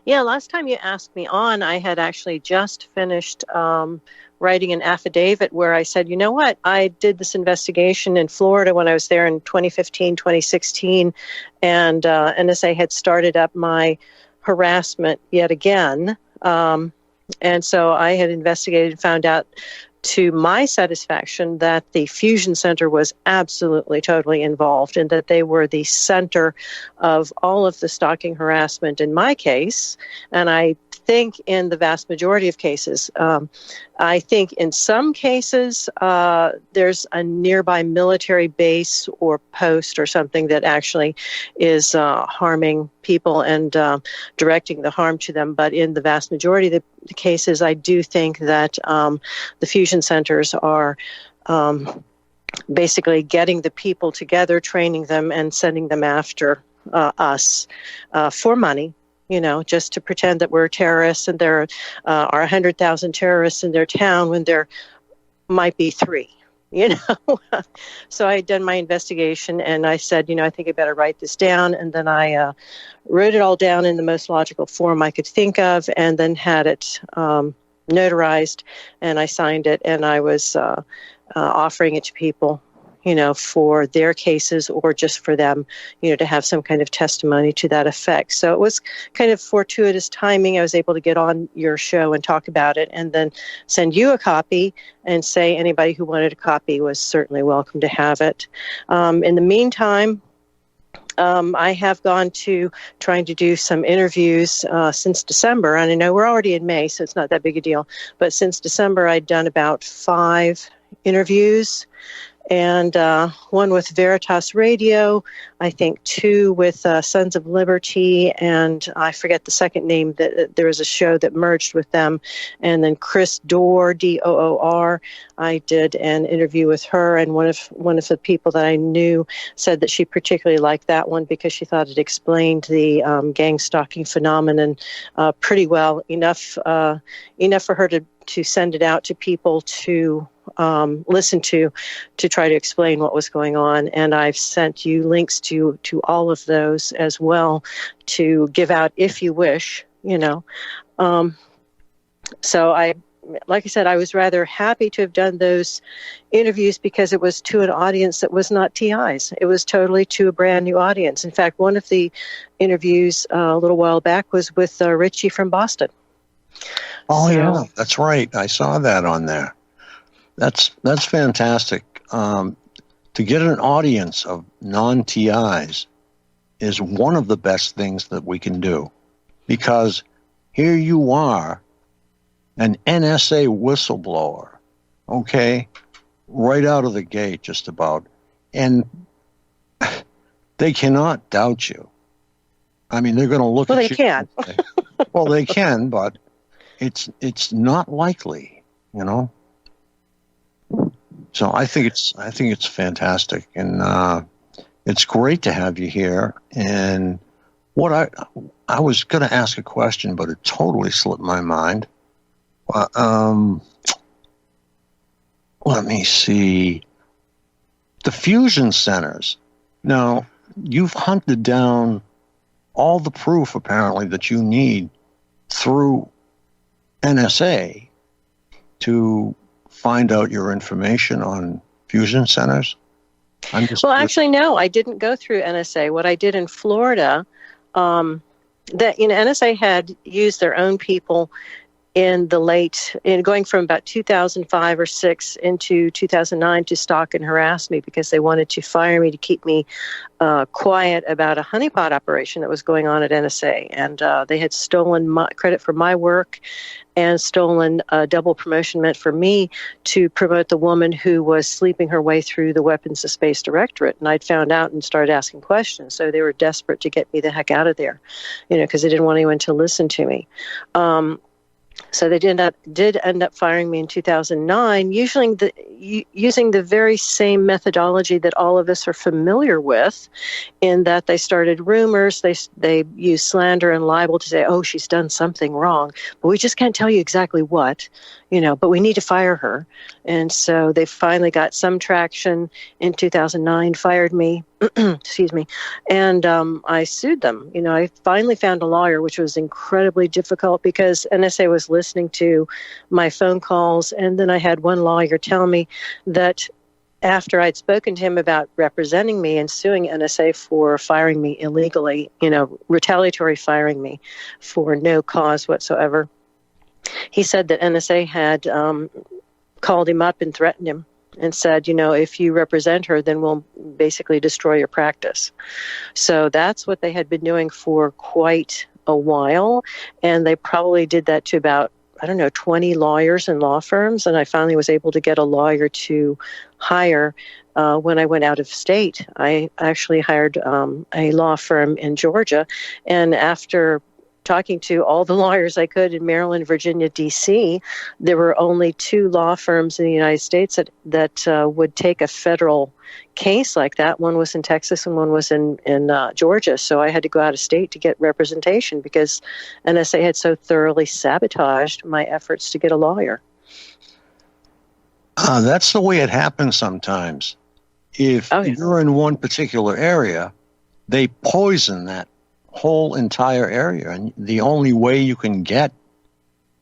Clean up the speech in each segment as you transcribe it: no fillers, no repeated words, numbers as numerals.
Yeah, last time you asked me on, I had actually just finished writing an affidavit where I said, you know what, I did this investigation in Florida when I was there in 2015, 2016, and NSA had started up my harassment yet again. And so I had investigated and found out to my satisfaction that the Fusion Center was absolutely, totally involved and that they were the center of all of the stalking harassment in my case. And I think in the vast majority of cases, I think in some cases there's a nearby military base or post or something that actually is harming people and directing the harm to them. But in the vast majority of the cases, I do think that the fusion centers are basically getting the people together, training them, and sending them after us for money. Just to pretend that we're terrorists and there are 100,000 terrorists in their town when there might be 3. So I had done my investigation and I said, I think I better write this down. And then I wrote it all down in the most logical form I could think of and then had it notarized and I signed it and I was offering it to people, for their cases or just for them, to have some kind of testimony to that effect. So it was kind of fortuitous timing. I was able to get on your show and talk about it and then send you a copy and say anybody who wanted a copy was certainly welcome to have it. In the meantime, I have gone to trying to do some interviews since December, and I know we're already in May, so it's not that big a deal. But since December, I'd done about 5 interviews, and one with Veritas Radio, I think 2 with Sons of Liberty, and I forget the second name. That there was a show that merged with them, and then Chris Door, Door. I did an interview with her, and one of the people that I knew said that she particularly liked that one because she thought it explained the gang stalking phenomenon pretty well, enough for her to send it out to people to listen to try to explain what was going on. And I've sent you links to all of those as well to give out if you wish, So like I said, I was rather happy to have done those interviews because it was to an audience that was not TIs. It was totally to a brand new audience. In fact, one of the interviews a little while back was with Richie from Boston. Oh, yeah, that's right. I saw that on there. That's fantastic. To get an audience of non-TIs is one of the best things that we can do, because here you are, an NSA whistleblower, okay, right out of the gate just about, and they cannot doubt you. I mean, they're going to look at you. Well, they can. Well, they can, but it's not likely, So I think it's fantastic, and it's great to have you here. And what I was going to ask a question, but it totally slipped my mind. Let me see. The fusion centers. Now, you've hunted down all the proof apparently that you need through NSA to find out your information on fusion centers? Actually, no, I didn't go through NSA. What I did in Florida, NSA had used their own people going from about 2005 or 6 into 2009 to stalk and harass me because they wanted to fire me to keep me quiet about a honeypot operation that was going on at NSA. And they had stolen my credit for my work and stolen a double promotion meant for me to promote the woman who was sleeping her way through the Weapons of Space Directorate. And I'd found out and started asking questions. So they were desperate to get me the heck out of there, because they didn't want anyone to listen to me. So they did end up firing me in 2009, using the very same methodology that all of us are familiar with, in that they started rumors, they used slander and libel to say, oh, she's done something wrong, but we just can't tell you exactly what, but we need to fire her. And so they finally got some traction in 2009, fired me, excuse me, and I sued them. I finally found a lawyer, which was incredibly difficult because NSA was listening to my phone calls, and then I had one lawyer tell me that after I'd spoken to him about representing me and suing NSA for firing me illegally, retaliatory firing me for no cause whatsoever, he said that NSA had called him up and threatened him and said, if you represent her, then we'll basically destroy your practice. So that's what they had been doing for quite a while. And they probably did that to about, 20 lawyers and law firms. And I finally was able to get a lawyer to hire when I went out of state. I actually hired a law firm in Georgia. And after talking to all the lawyers I could in Maryland, Virginia, D.C., there were only 2 law firms in the United States that would take a federal case like that. One was in Texas and one was in Georgia. So I had to go out of state to get representation because NSA had so thoroughly sabotaged my efforts to get a lawyer. That's the way it happens sometimes. If you're in one particular area, they poison that whole entire area, and the only way you can get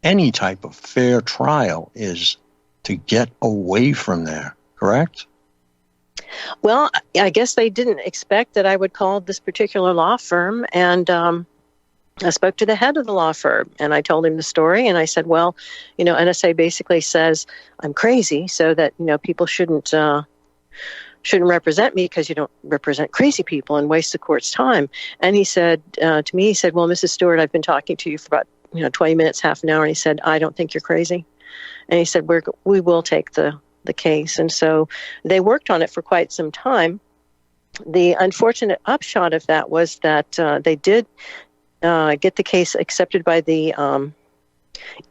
any type of fair trial is to get away from there, correct? Well, I guess they didn't expect that I would call this particular law firm, and I spoke to the head of the law firm, and I told him the story, and I said, well, NSA basically says I'm crazy, so that, people shouldn't represent me because you don't represent crazy people and waste the court's time. And he said to me, well, Mrs. Stewart, I've been talking to you for about 20 minutes, half an hour. And he said, I don't think you're crazy. And he said, we will take the case. And so they worked on it for quite some time. The unfortunate upshot of that was that they did get the case accepted by the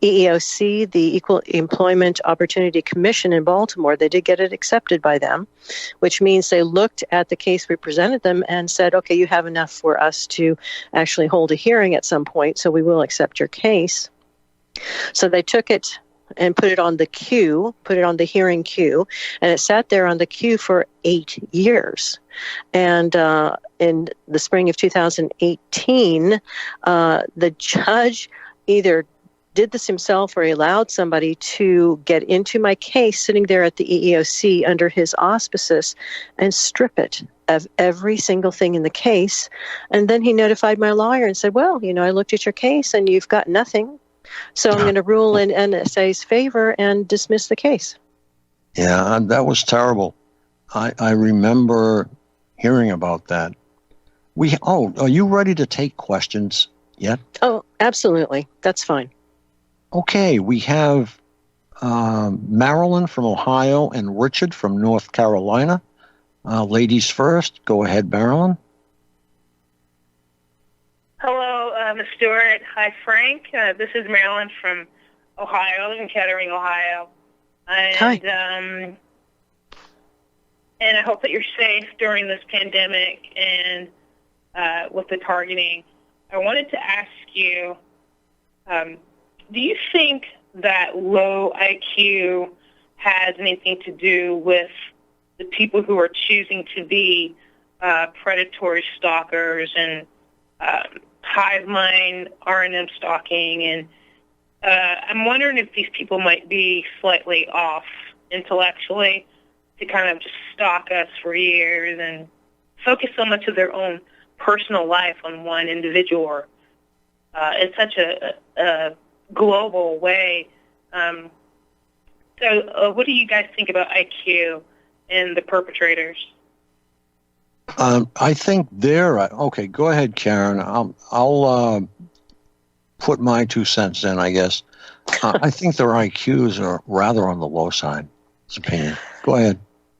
EEOC, the Equal Employment Opportunity Commission in Baltimore. They did get it accepted by them, which means they looked at the case we presented them and said, okay, you have enough for us to actually hold a hearing at some point, so we will accept your case. So they took it and put it on the queue, put it on the hearing queue, and it sat there on the queue for 8 years. And in the spring of 2018, the judge either did this himself or he allowed somebody to get into my case sitting there at the EEOC under his auspices and strip it of every single thing in the case. And then he notified my lawyer and said, well, I looked at your case and you've got nothing. So I'm going to rule in NSA's favor and dismiss the case. Yeah, that was terrible. I remember hearing about that. Are you ready to take questions yet? Oh, absolutely. That's fine. Okay, we have Marilyn from Ohio and Richard from North Carolina. Ladies first. Go ahead, Marilyn. Hello, Ms. Stewart. Hi, Frank. This is Marilyn from Ohio. I live in Kettering, Ohio. And, Hi. And I hope that you're safe during this pandemic and with the targeting. I wanted to ask you, do you think that low IQ has anything to do with the people who are choosing to be predatory stalkers and hive mind R&M stalking? And I'm wondering if these people might be slightly off intellectually to kind of just stalk us for years and focus so much of their own personal life on one individual in such a global way. So what do you guys think about IQ and the perpetrators? I think they're okay. Go ahead, Karen. I'll put my 2 cents in, I guess. I think their IQs are rather on the low side. It's opinion. Go ahead.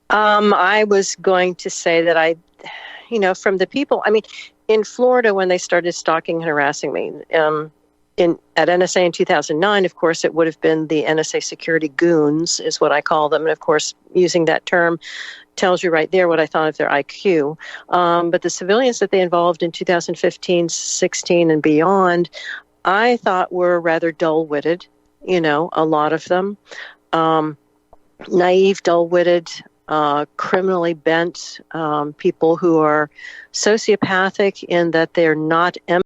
I was going to say that from the people, in Florida, when they started stalking and harassing me, at NSA in 2009, of course, it would have been the NSA security goons, is what I call them. And of course, using that term tells you right there what I thought of their IQ. But the civilians that they involved in 2015, 16, and beyond, I thought were rather dull-witted, a lot of them. Naive, dull-witted, criminally bent people who are sociopathic in that they're not